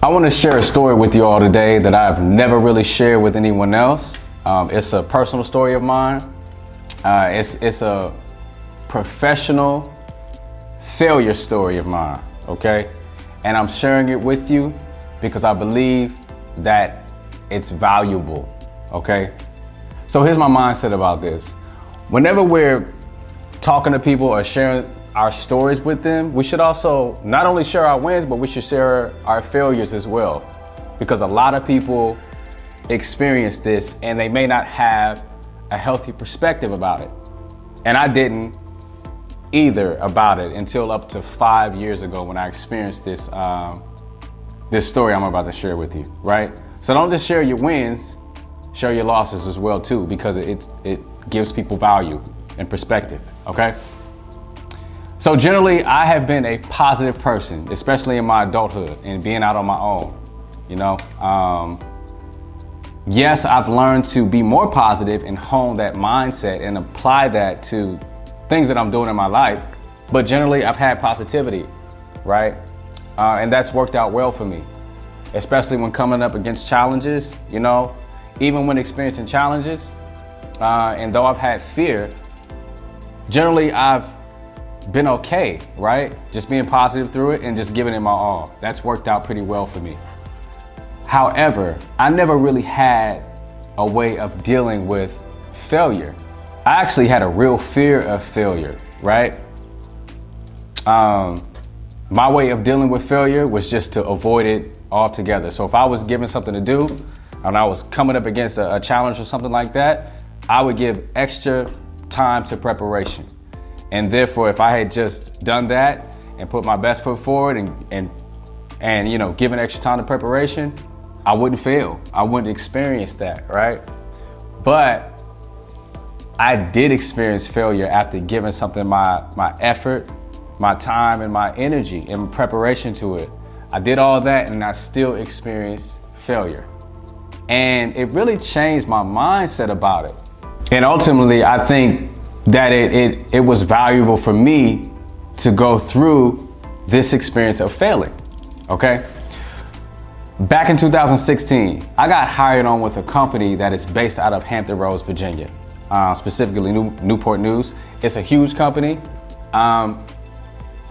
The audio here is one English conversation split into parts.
I want to share a story with you all today that I've never really shared with anyone else. It's a personal story of mine. It's a professional failure story of mine, okay? And I'm sharing it with you because I believe that it's valuable, okay? So here's my mindset about this. Whenever we're talking to people or sharing our stories with them, we should also not only share our wins, but we should share our failures as well. Because a lot of people experience this and they may not have a healthy perspective about it. And I didn't either about it until up to 5 years ago when I experienced this, this story I'm about to share with you, right? So don't just share your wins, share your losses as well too, because it gives people value and perspective, okay? So generally, I have been a positive person, especially in my adulthood and being out on my own, you know? Yes, I've learned to be more positive and hone that mindset and apply that to things that I'm doing in my life. But generally, I've had positivity, right? And that's worked out well for me, especially when coming up against challenges, you know? Even when experiencing challenges, and though I've had fear, generally I've been okay, right? Just being positive through it and just giving it my all. That's worked out pretty well for me. However, I never really had a way of dealing with failure. I actually had a real fear of failure, right? My way of dealing with failure was just to avoid it altogether. So if I was given something to do and I was coming up against a challenge or something like that, I would give extra time to preparation. And therefore, if I had just done that and put my best foot forward and you know, given extra time to preparation, I wouldn't fail. I wouldn't experience that, right? But I did experience failure after giving something my effort, my time, and my energy and preparation to it. I did all that and I still experienced failure. And it really changed my mindset about it. And ultimately, I think that it was valuable for me to go through this experience of failing, okay? Back in 2016, I got hired on with a company that is based out of Hampton Roads, Virginia, specifically Newport News. It's a huge company, and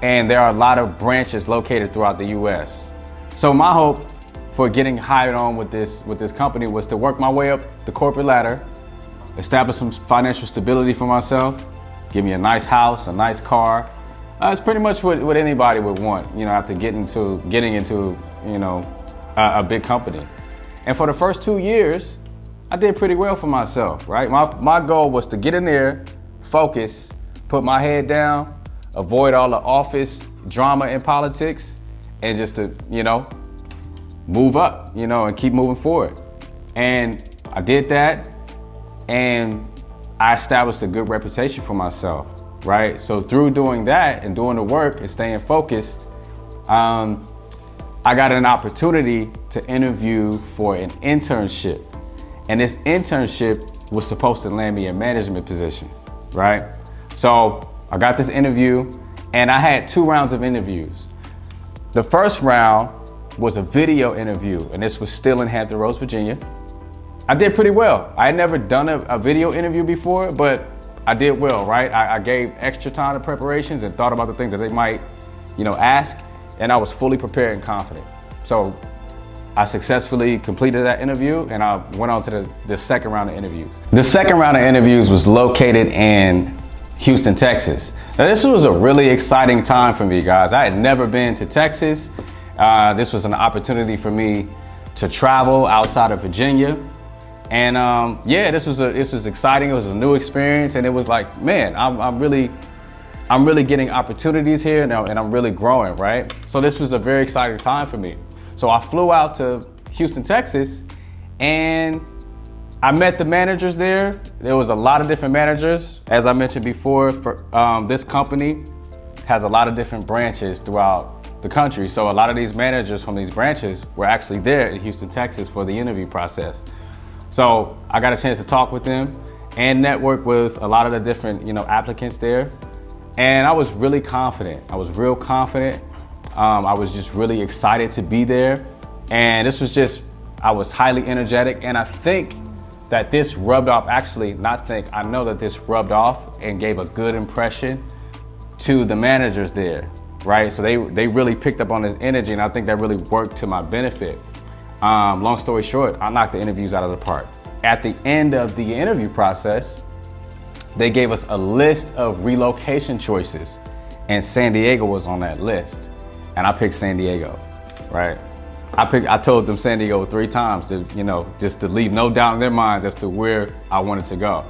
there are a lot of branches located throughout the US. So my hope for getting hired on with this company was to work my way up the corporate ladder, establish some financial stability for myself, give me a nice house, a nice car. It's pretty much what anybody would want, you know, after getting into, you know, a big company. And for the first 2 years, I did pretty well for myself, right? My goal was to get in there, focus, put my head down, avoid all the office drama and politics, and just to, you know, move up, you know, and keep moving forward. And I did that. And I established a good reputation for myself, right? So through doing that and doing the work and staying focused, I got an opportunity to interview for an internship. And this internship was supposed to land me a management position, right? So I got this interview and I had 2 rounds of interviews. The first round was a video interview, and this was still in Hampton Roads, Virginia. I did pretty well. I had never done a video interview before, but I did well, right? I gave extra time to preparations and thought about the things that they might, you know, ask, and I was fully prepared and confident. So I successfully completed that interview and I went on to the second round of interviews. The second round of interviews was located in Houston, Texas. Now this was a really exciting time for me, guys. I had never been to Texas. This was an opportunity for me to travel outside of Virginia. And yeah, this was exciting. It was a new experience, and it was like, man, I'm really getting opportunities here, and I'm really growing, right? So this was a very exciting time for me. So I flew out to Houston, Texas, and I met the managers there. There was a lot of different managers. As I mentioned before, this company has a lot of different branches throughout the country. So a lot of these managers from these branches were actually there in Houston, Texas for the interview process. So I got a chance to talk with them and network with a lot of the different, you know, applicants there. And I was really confident. I was real confident. I was just really excited to be there. And this was just, I was highly energetic, and I think that this rubbed off, I know that this rubbed off and gave a good impression to the managers there, right? So they really picked up on this energy, and I think that really worked to my benefit. Long story short, I knocked the interviews out of the park. At the end of the interview process, they gave us a list of relocation choices, and San Diego was on that list. And I picked San Diego, right? I told them San Diego 3 times to, just to leave no doubt in their minds as to where I wanted to go.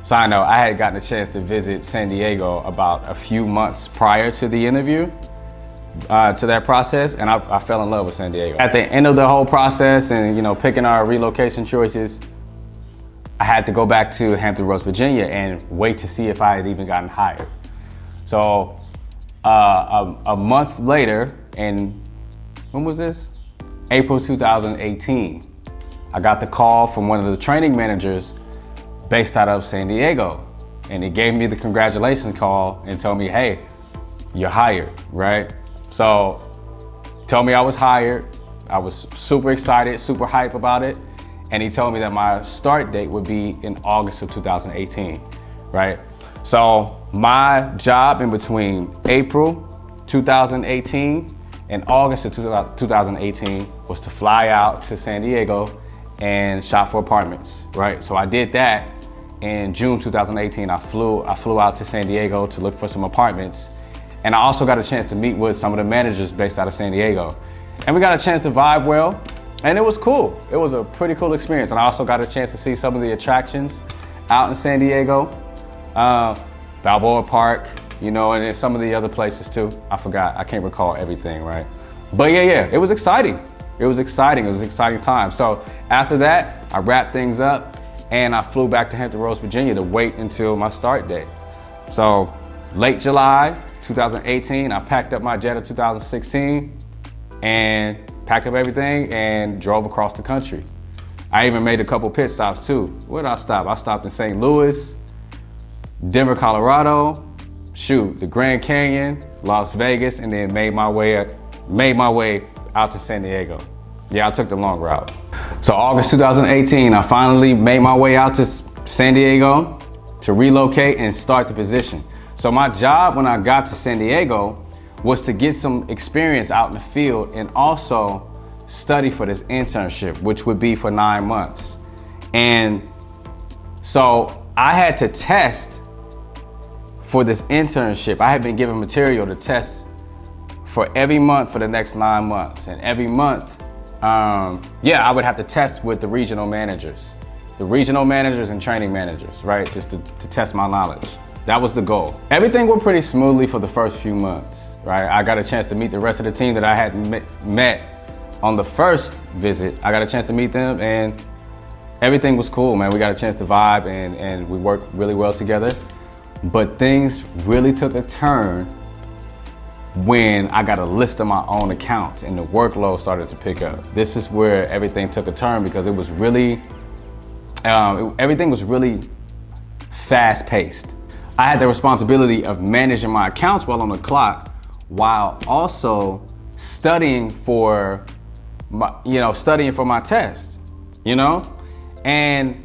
So I know I had gotten a chance to visit San Diego about a few months prior to the interview, to that process, and I fell in love with San Diego. At the end of the whole process and, picking our relocation choices, I had to go back to Hampton Roads, Virginia and wait to see if I had even gotten hired. So a month later, and when was this? April 2018, I got the call from one of the training managers based out of San Diego. And he gave me the congratulations call and told me, hey, you're hired, right? So told me I was hired. I was super excited, super hype about it. And he told me that my start date would be in August of 2018, right? So my job in between April 2018 and August of 2018 was to fly out to San Diego and shop for apartments, right? So I did that in June 2018. I flew out to San Diego to look for some apartments. And I also got a chance to meet with some of the managers based out of San Diego. And we got a chance to vibe well, and it was cool. It was a pretty cool experience. And I also got a chance to see some of the attractions out in San Diego, Balboa Park, and then some of the other places too. I forgot, I can't recall everything, right? But yeah, it was exciting. It was exciting, it was an exciting time. So after that, I wrapped things up and I flew back to Hampton Roads, Virginia to wait until my start date. So late July 2018, I packed up my jet of 2016 and packed up everything and drove across the country. I even made a couple pit stops too. Where did I stop? I stopped in St. Louis, Denver, Colorado, the Grand Canyon, Las Vegas, and then made my way out to San Diego. Yeah, I took the long route. So August 2018, I finally made my way out to San Diego to relocate and start the position. So my job when I got to San Diego was to get some experience out in the field and also study for this internship, which would be for 9 months. And so I had to test for this internship. I had been given material to test for every month for the next 9 months. And every month, I would have to test with the regional managers and training managers, right? Just to test my knowledge. That was the goal. Everything went pretty smoothly for the first few months, right? I got a chance to meet the rest of the team that I had met on the first visit. I got a chance to meet them and everything was cool, man. We got a chance to vibe and we worked really well together. But things really took a turn when I got a list of my own accounts and the workload started to pick up. This is where everything took a turn because it was really, everything was really fast paced. I had the responsibility of managing my accounts while on the clock, while also studying for my test, and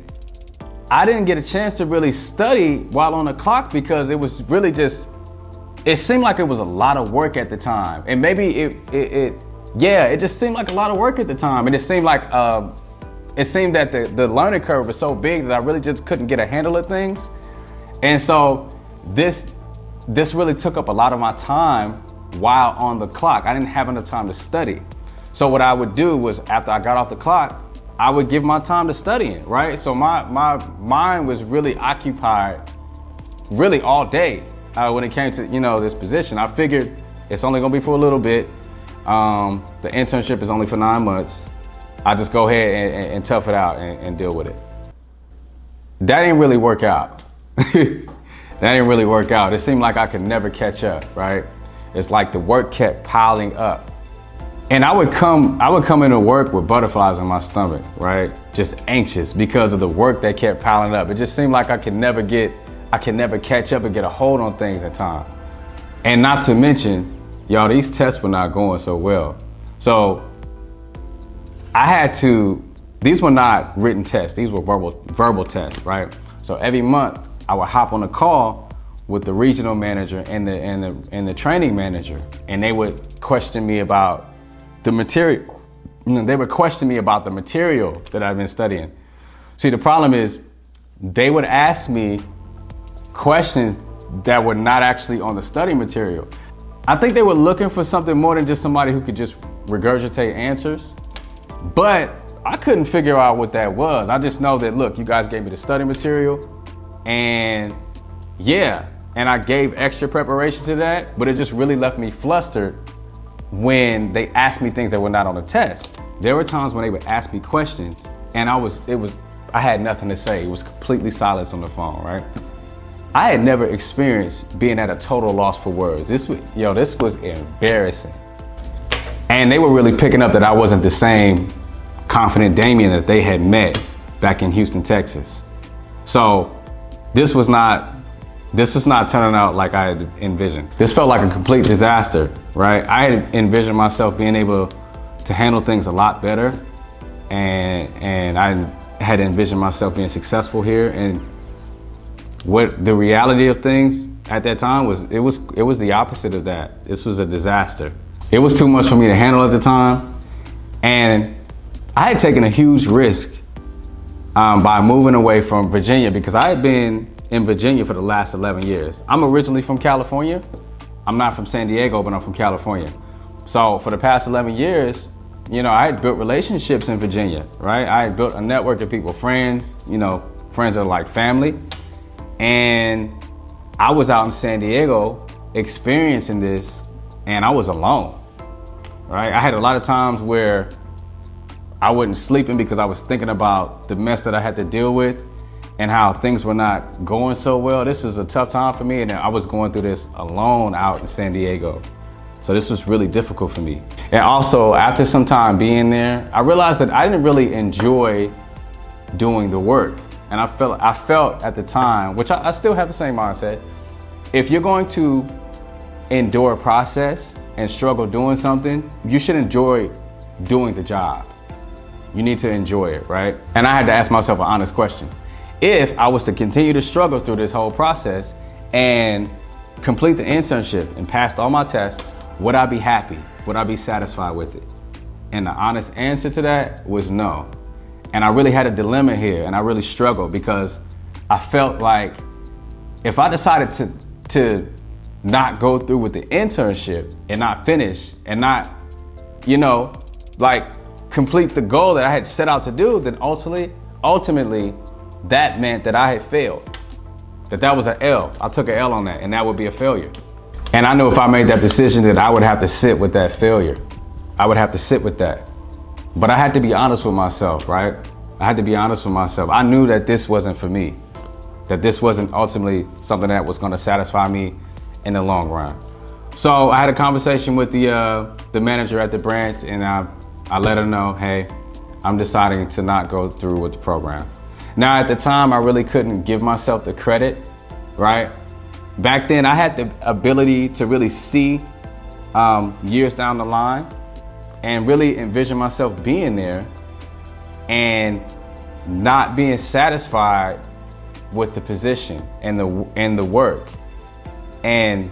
I didn't get a chance to really study while on the clock because it was really it seemed like it was a lot of work at the time. And maybe it just seemed like a lot of work at the time. And it seemed that the learning curve was so big that I really just couldn't get a handle of things. And so this really took up a lot of my time while on the clock. I didn't have enough time to study. So what I would do was after I got off the clock, I would give my time to studying, right? So my mind was really occupied really all day when it came to, this position. I figured it's only gonna be for a little bit. The internship is only for 9 months. I just go ahead and tough it out and deal with it. That didn't really work out. That didn't really work out. It seemed like I could never catch up, right? It's like the work kept piling up. And I would come into work with butterflies in my stomach, right? Just anxious because of the work that kept piling up. It just seemed like I could never catch up and get a hold on things in time. And not to mention, y'all, these tests were not going so well. So I had to, these were not written tests, these were verbal tests, right? So every month I would hop on a call with the regional manager and the training manager, and they would question me about the material. They would question me about the material that I've been studying. See, the problem is they would ask me questions that were not actually on the study material. I think they were looking for something more than just somebody who could just regurgitate answers, but I couldn't figure out what that was. I just know that, look, you guys gave me the study material, and yeah, and I gave extra preparation to that, but it just really left me flustered when they asked me things that were not on the test. There were times when they would ask me questions and I had nothing to say. It was completely silence on the phone, right? I had never experienced being at a total loss for words. This was embarrassing. And they were really picking up that I wasn't the same confident Damian that they had met back in Houston, Texas. So this was not turning out like I had envisioned. This felt like a complete disaster, right? I had envisioned myself being able to handle things a lot better, and I had envisioned myself being successful here. And what the reality of things at that time was, it was the opposite of that. This was a disaster. It was too much for me to handle at the time, and I had taken a huge risk by moving away from Virginia, because I had been in Virginia for the last 11 years. I'm originally from California. I'm not from San Diego, but I'm from California. So for the past 11 years, I had built relationships in Virginia, right? I had built a network of people, friends, friends that are like family. And I was out in San Diego experiencing this, and I was alone, right? I had a lot of times where I wasn't sleeping because I was thinking about the mess that I had to deal with and how things were not going so well. This was a tough time for me, and I was going through this alone out in San Diego. So this was really difficult for me. And also, after some time being there, I realized that I didn't really enjoy doing the work. And I felt at the time, which I still have the same mindset, if you're going to endure a process and struggle doing something, you should enjoy doing the job. You need to enjoy it, right? And I had to ask myself an honest question. If I was to continue to struggle through this whole process and complete the internship and passed all my tests, would I be happy? Would I be satisfied with it? And the honest answer to that was no. And I really had a dilemma here, and I really struggled, because I felt like if I decided to not go through with the internship and not finish and not, complete the goal that I had set out to do, then ultimately, that meant that I had failed. That was an L. I took an L on that, and that would be a failure. And I knew if I made that decision that I would have to sit with that failure. I would have to sit with that. But I had to be honest with myself, right? I had to be honest with myself. I knew that this wasn't for me, that this wasn't ultimately something that was going to satisfy me in the long run. So I had a conversation with the manager at the branch, and I let her know, hey, I'm deciding to not go through with the program. Now, at the time, I really couldn't give myself the credit, right? Back then, I had the ability to really see years down the line and really envision myself being there and not being satisfied with the position and the work, and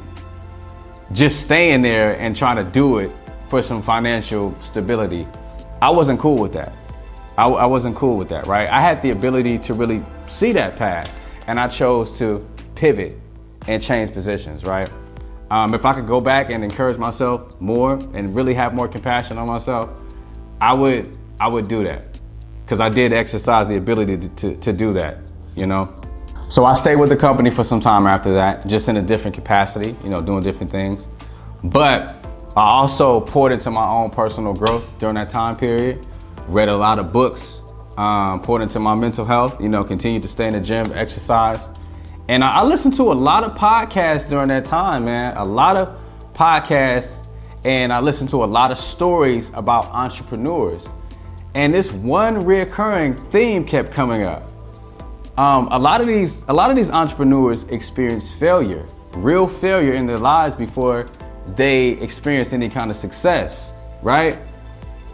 just staying there and trying to do it for some financial stability. I wasn't cool with that. I wasn't cool with that, right? I had the ability to really see that path, and I chose to pivot and change positions, right? If I could go back and encourage myself more and really have more compassion on myself, I would do that, because I did exercise the ability to do that, So I stayed with the company for some time after that, just in a different capacity, doing different things. But I also poured into my own personal growth during that time period, read a lot of books, poured into my mental health, continued to stay in the gym, exercise. And I listened to a lot of podcasts during that time, man, a lot of podcasts, and I listened to a lot of stories about entrepreneurs. And this one reoccurring theme kept coming up. A lot of these entrepreneurs experience failure, real failure in their lives before they experience any kind of success, right?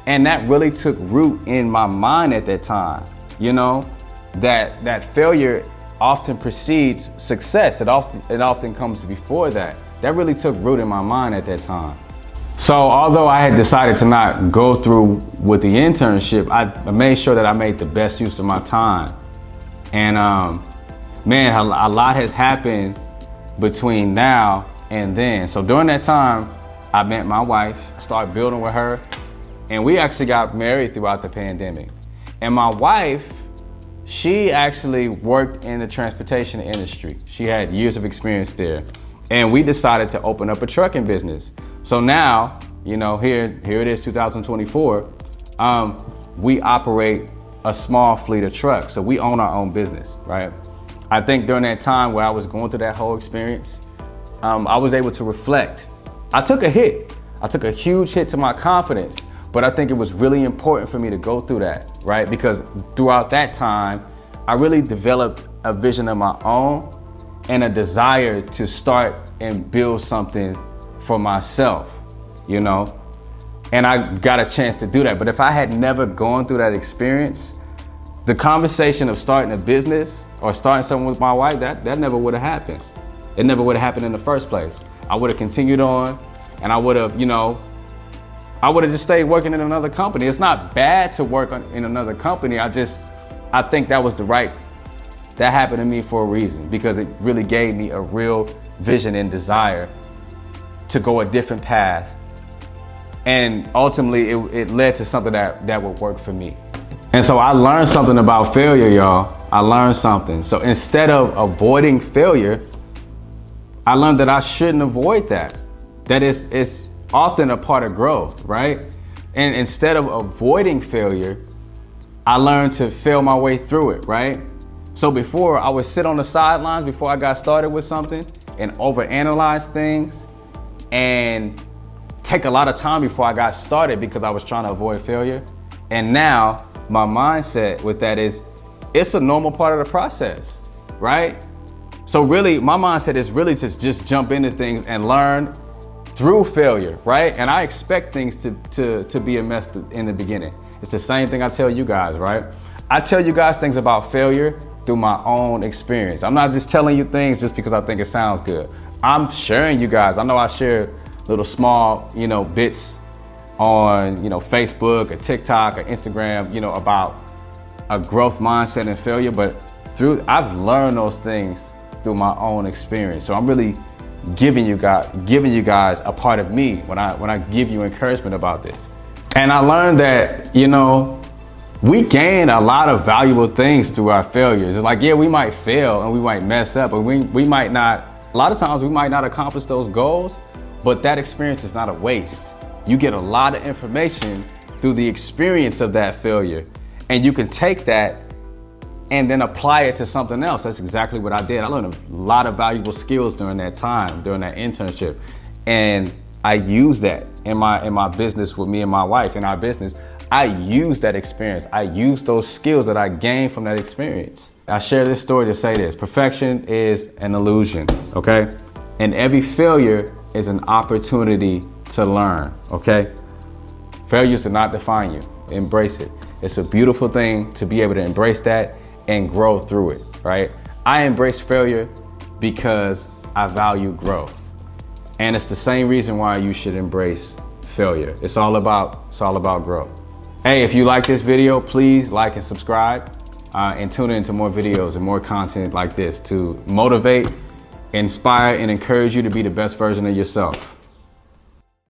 And that really took root in my mind at that time, you know, that failure often precedes success. It often comes before that. That really took root in my mind at that time. So although I had decided to not go through with the internship, I made sure that I made the best use of my time. And man, a lot has happened between now and then. So during that time, I met my wife, started building with her, and we actually got married throughout the pandemic. And my wife, she actually worked in the transportation industry. She had years of experience there. And we decided to open up a trucking business. So now, you know, here it is, 2024. We operate a small fleet of trucks. So we own our own business, right? I think during that time where I was going through that whole experience, I was able to reflect. I took a hit. I took a huge hit to my confidence. But I think it was really important for me to go through that, right? Because throughout that time, I really developed a vision of my own and a desire to start and build something for myself, you know? And I got a chance to do that. But if I had never gone through that experience, the conversation of starting a business or starting something with my wife, that never would have happened. It never would have happened in the first place. I would have continued on, and I would have, you know, I would have just stayed working in another company. It's not bad to work in another company. I think that was that happened to me for a reason, because it really gave me a real vision and desire to go a different path. And ultimately it led to something that would work for me. And so I learned something about failure, y'all. I learned something. So instead of avoiding failure, I learned that I shouldn't avoid that. That it's often a part of growth, right? And instead of avoiding failure, I learned to fail my way through it, right? So before, I would sit on the sidelines before I got started with something and overanalyze things and take a lot of time before I got started because I was trying to avoid failure. And now my mindset with that is, it's a normal part of the process, right? So really, my mindset is really to just jump into things and learn through failure, right? And I expect things to be a mess in the beginning. It's the same thing I tell you guys, right? I tell you guys things about failure through my own experience. I'm not just telling you things just because I think it sounds good. I'm sharing you guys. I know I share little small, you know, bits on, you know, Facebook or TikTok or Instagram, you know, about a growth mindset and failure, but I've learned those things through my own experience. So I'm really giving you guys a part of me when I give you encouragement about this. And I learned that, you know, we gain a lot of valuable things through our failures. It's like, yeah, we might fail and we might mess up, but we might not, a lot of times we might not accomplish those goals, but that experience is not a waste. You get a lot of information through the experience of that failure, and you can take that and then apply it to something else. That's exactly what I did. I learned a lot of valuable skills during that time, during that internship. And I use that in my business with me and my wife. In our business, I use that experience. I use those skills that I gained from that experience. I share this story to say this: perfection is an illusion, okay? And every failure is an opportunity to learn, okay? Failures do not define you. Embrace it. It's a beautiful thing to be able to embrace that and grow through it, right? I embrace failure because I value growth. And it's the same reason why you should embrace failure. It's all about growth. Hey, if you like this video, please like and subscribe and tune into more videos and more content like this to motivate, inspire, and encourage you to be the best version of yourself.